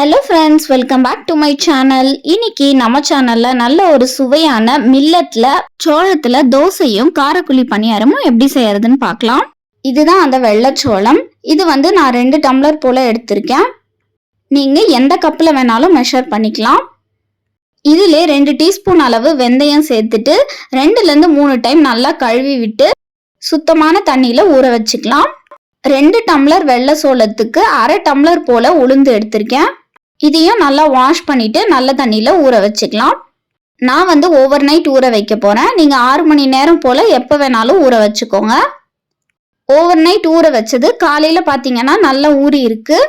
Hello friends, welcome back to my channel. இன்னைக்கு நம்ம சேனல்ல நல்ல ஒரு சுவையான மில்லட்ல சோளத்துல தோசையும் காரக்குழி பணியாரமும் எப்படி செய்யறதுன்னு பார்க்கலாம். இதுதான் அந்த வெள்ளைச்சோளம். இது நான் 2 டம்ளர் போல எடுத்திருக்கேன். நீங்க எந்த கப்ல வேணாலும் மெஷர் பண்ணிக்கலாம். இதுல 2 டீஸ்பூன் அளவு வெந்தயம் சேர்த்துட்டு 2ல 3 டைம் நல்லா கழுவி விட்டு சுத்தமான தண்ணியில ஊற வச்சுக்கலாம். 2 டம்ளர் வெள்ளை சோளத்துக்கு 1/2 டம்ளர் போல உளுந்து எடுத்திருக்கேன். இதையும் நல்லா வாஷ் பண்ணிட்டு நல்ல தண்ணியில ஊற வச்சுக்கலாம். நான் ஓவர் நைட் ஊற வைக்க போறேன். நீங்க 6 மணி நேரம் போல எப்ப வேணாலும் ஊற வச்சுக்கோங்க. ஓவர் நைட் ஊற வச்சது காலையில பாத்தீங்கன்னா நல்லா ஊறி இருக்கு.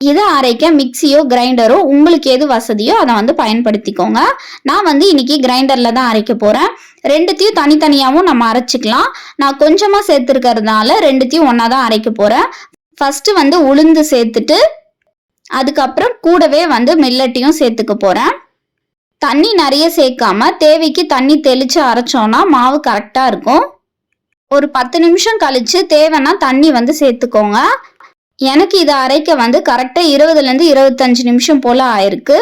இதை அரைக்க மிக்சியோ கிரைண்டரோ உங்களுக்கு எது வசதியோ அதை பயன்படுத்திக்கோங்க. நான் இன்னைக்கு கிரைண்டர்ல தான் அரைக்க போறேன். 2த்தையும் தனித்தனியாவும் நம்ம அரைச்சிக்கலாம். நான் கொஞ்சமா சேர்த்துருக்கிறதுனால 2த்தையும் ஒன்னா தான் அரைக்க போறேன். ஃபர்ஸ்ட் உளுந்து சேர்த்துட்டு அதுக்கப்புறம் கூடவே மில்லட்டையும் சேர்த்துக்க போறேன். தண்ணி நிறைய சேர்க்காம தேவைக்கு தண்ணி தெளிச்சு அரைச்சோம்னா மாவு கரெக்டா இருக்கும். ஒரு 10 நிமிஷம் கழிச்சு தேவைன்னா தண்ணி சேர்த்துக்கோங்க. எனக்கு இதை அரைக்க கரெக்டா 20ல 25 நிமிஷம் போல ஆயிருக்கு.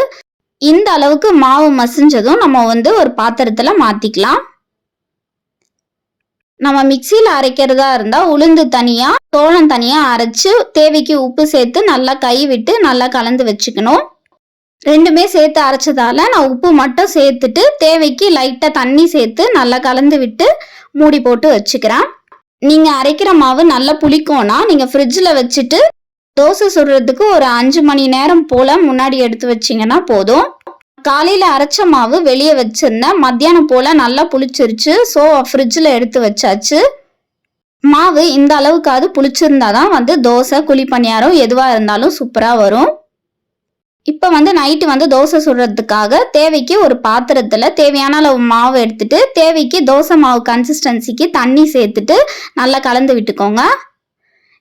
இந்த அளவுக்கு மாவு மசிஞ்சதும் நம்ம ஒரு பாத்திரத்துல மாத்திக்கலாம். நம்ம மிக்சியில அரைக்கிறதா இருந்தா உளுந்து தனியா சோளம் தனியா அரைச்சு தேவைக்கு உப்பு சேர்த்து நல்லா கை விட்டு நல்லா கலந்து வச்சுக்கணும். 2மே சேர்த்து அரைச்சதால நான் உப்பு மட்டும் சேர்த்துட்டு தேவைக்கு லைட்டா தண்ணி சேர்த்து நல்லா கலந்து விட்டு மூடி போட்டு வச்சுக்கிறேன். நீங்க அரைக்கிற மாவு நல்லா புளிக்கும்னா நீங்க ஃப்ரிட்ஜ்ல வச்சுட்டு தோசை சுடுறதுக்கு ஒரு 5 மணி நேரம் போல முன்னாடி எடுத்து வச்சீங்கன்னா போதும். காலையில அரைச்ச மாவு வெளியே வச்சிருந்தேன். மத்தியானம் போல நல்லா புளிச்சிருச்சு. ஸோ ஃப்ரிட்ஜில் எடுத்து வச்சாச்சு. மாவு இந்த அளவுக்காவது புளிச்சிருந்தாதான் தோசை குழி பணியாரம் எதுவா இருந்தாலும் சூப்பரா வரும். இப்ப நைட்டு தோசை சுடுறதுக்காக தேவைக்கு ஒரு பாத்திரத்துல தேவையான அளவு மாவு எடுத்துட்டு தேவைக்கு தோசை மாவு கன்சிஸ்டன்சிக்கு தண்ணி சேர்த்துட்டு நல்லா கலந்து விட்டுக்கோங்க.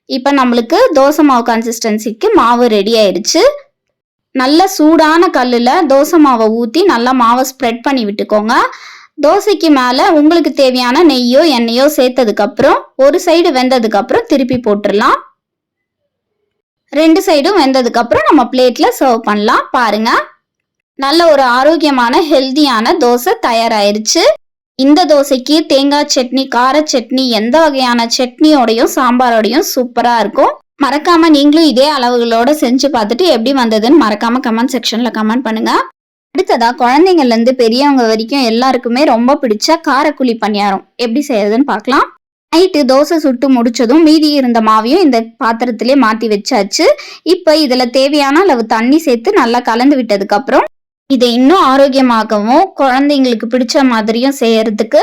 இப்ப நம்மளுக்கு தோசை மாவு கன்சிஸ்டன்சிக்கு மாவு ரெடி ஆயிடுச்சு. நல்ல சூடான கல்லுல தோசை மாவை ஊத்தி நல்லா மாவை ஸ்ப்ரெட் பண்ணி விட்டுக்கோங்க. தோசைக்கு மேல உங்களுக்கு தேவையான நெய்யோ எண்ணெயோ சேர்த்ததுக்கு அப்புறம் ஒரு சைடு வெந்ததுக்கு அப்புறம் திருப்பி போட்டுடலாம். 2 சைடும் வெந்ததுக்கு அப்புறம் நம்ம பிளேட்ல சர்வ் பண்ணலாம். பாருங்க, நல்ல ஒரு ஆரோக்கியமான ஹெல்தியான தோசை தயாராயிருச்சு. இந்த தோசைக்கு தேங்காய் சட்னி, கார சட்னி, எந்த வகையான சட்னியோடையும் சாம்பாரோடையும் சூப்பரா இருக்கும். மறக்காம நீங்களும் இதே அளவுகளோட செஞ்சு பார்த்துட்டு எப்படி வந்ததுன்னு மறக்காம கமெண்ட் செக்ஷன்ல கமெண்ட் பண்ணுங்க. அடுத்ததா குழந்தைங்கள்ல இருந்து பெரியவங்க வரைக்கும் எல்லாருக்குமே ரொம்ப பிடிச்ச காரக்குழி பணியாரம் எப்படி செய்யறதுன்னு பார்க்கலாம். நைட்டு தோசை சுட்டு முடிச்சதும் மீதி இருந்த மாவையும் இந்த பாத்திரத்திலே மாத்தி வச்சாச்சு. இப்ப இதுல தேவையான அளவு தண்ணி சேர்த்து நல்லா கலந்து விட்டதுக்கு அப்புறம் இதை இன்னும் ஆரோக்கியமாகவும் குழந்தைங்களுக்கு பிடிச்ச மாதிரியும் செய்யறதுக்கு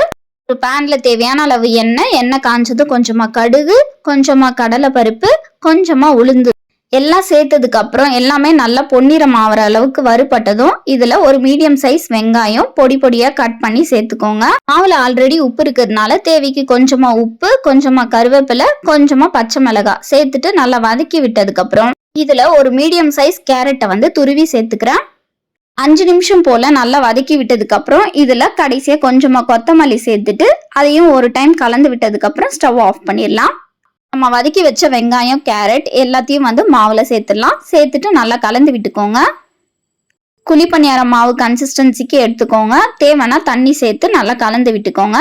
ஒரு பேன்ல தேவையான அளவு எண்ணெய் காஞ்சது கொஞ்சமா கடுகு, கொஞ்சமா கடலை பருப்பு, கொஞ்சமா உளுந்து எல்லாம் சேர்த்ததுக்கு அப்புறம் எல்லாமே நல்லா பொன்னிறம் ஆகிற அளவுக்கு வறுபட்டதும் இதுல ஒரு மீடியம் சைஸ் வெங்காயம் பொடி பொடியா கட் பண்ணி சேர்த்துக்கோங்க. மாவுல ஆல்ரெடி உப்பு இருக்கிறதுனால தேவைக்கு கொஞ்சமா உப்பு, கொஞ்சமா கருவேப்பிலை, கொஞ்சமா பச்சை மிளகாய் சேர்த்துட்டு நல்லா வதக்கி விட்டதுக்கு அப்புறம் இதுல ஒரு மீடியம் சைஸ் கேரட்டை துருவி சேர்த்துக்கிறேன். 5 நிமிஷம் போல நல்லா வதக்கி விட்டதுக்கு அப்புறம் இதுல கடைசியா கொஞ்சமா கொத்தமல்லி சேர்த்துட்டு அதையும் ஒரு டைம் கலந்து விட்டதுக்கு அப்புறம் ஸ்டவ் ஆஃப் பண்ணிடலாம். நம்ம வதக்கி வச்ச வெங்காயம், கேரட் எல்லாத்தையும் மாவுல சேர்த்துடலாம். சேர்த்துட்டு நல்லா கலந்து விட்டுக்கோங்க. குழி பணியாரம் மாவு கன்சிஸ்டன்சிக்கு எடுத்துக்கோங்க. தேவைன்னா தண்ணி சேர்த்து நல்லா கலந்து விட்டுக்கோங்க.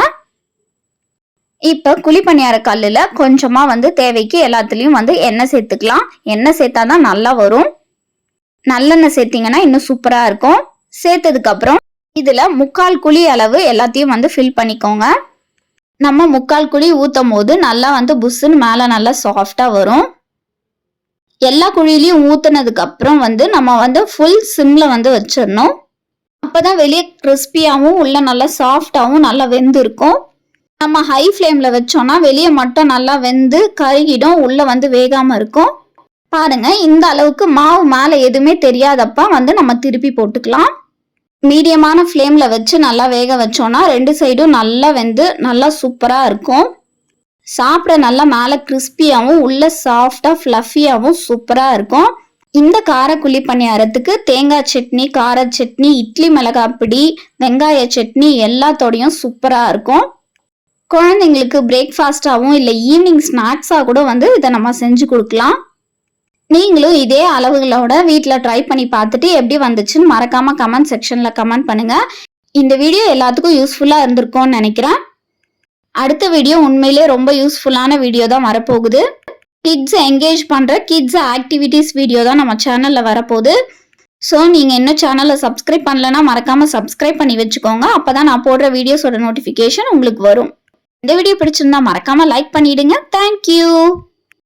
இப்ப குழி பணியார கல்லுல கொஞ்சமா தேவைக்கு எல்லாத்துலயும் எண்ணெய் சேர்த்துக்கலாம். எண்ணெய் சேர்த்தாதான் நல்லா வரும். நல்லெண்ணெய் சேர்த்தீங்கன்னா இன்னும் சூப்பரா இருக்கும். சேர்த்ததுக்கு அப்புறம் இதுல 3/4 குழி அளவு எல்லாத்தையும் ஃபில் பண்ணிக்கோங்க. நம்ம 3/4 குழி ஊத்தும் போது நல்லா புஷ்ஷுன்னு மேல நல்லா சாஃப்டா வரும். எல்லா குழியிலையும் ஊத்துனதுக்கு அப்புறம் நம்ம ஃபுல் சிம்ல வச்சிடணும். அப்பதான் வெளியே கிறிஸ்பியாவும் உள்ள நல்லா சாஃப்டாவும் நல்லா வெந்து இருக்கும். நம்ம ஹை ஃப்ளேம்ல வச்சோம்னா வெளியே மட்டும் நல்லா வெந்து கருகிடும், உள்ள வேகாம இருக்கும். பாருங்க, இந்த அளவுக்கு மாவு மேல எதுவுமே தெரியாதப்ப நம்ம திருப்பி போட்டுக்கலாம். மீடியமான ஃப்ளேம்ல வச்சு நல்லா வேக வச்சோம்னா 2 சைடும் நல்லா வெந்து நல்லா சூப்பரா இருக்கும். சாப்பிட நல்லா மேல கிறிஸ்பியாவும் உள்ள சாஃப்டா ஃப்ளஃபியாவும் சூப்பரா இருக்கும். இந்த காரக்குழி பணியாரத்துக்கு தேங்காய் சட்னி, கார சட்னி, இட்லி மிளகாய் பொடி, வெங்காய சட்னி எல்லாத்தோடையும் சூப்பரா இருக்கும். குழந்தைங்களுக்கு பிரேக்ஃபாஸ்டாவும் இல்லை ஈவினிங் ஸ்நாக்ஸா கூட இதை நம்ம செஞ்சு கொடுக்கலாம். நீங்களும் இதே அளவுகளோட வீட்டில் ட்ரை பண்ணி பார்த்துட்டு எப்படி வந்துச்சுன்னு மறக்காம கமெண்ட் செக்ஷன்ல கமெண்ட் பண்ணுங்க. இந்த வீடியோ எல்லாத்துக்கும் யூஸ்ஃபுல்லா இருந்திருக்கும்னு நினைக்கிறேன். அடுத்த வீடியோ உண்மையிலே ரொம்ப யூஸ்ஃபுல்லான வீடியோ தான் வரப்போகுது. கிட்ஸ் என்கேஜ் பண்ற கிட்ஸ் ஆக்டிவிட்டிஸ் வீடியோ தான் நம்ம சேனல்ல வரப்போகுது. ஸோ நீங்க இன்னும் சேனலை சப்ஸ்கிரைப் பண்ணலன்னா மறக்காம சப்ஸ்கிரைப் பண்ணி வச்சுக்கோங்க. அப்பதான் நான் போடுற வீடியோஸோட நோட்டிஃபிகேஷன் உங்களுக்கு வரும். இந்த வீடியோ பிடிச்சிருந்தா மறக்காம லைக் பண்ணிடுங்க. தேங்க்யூ.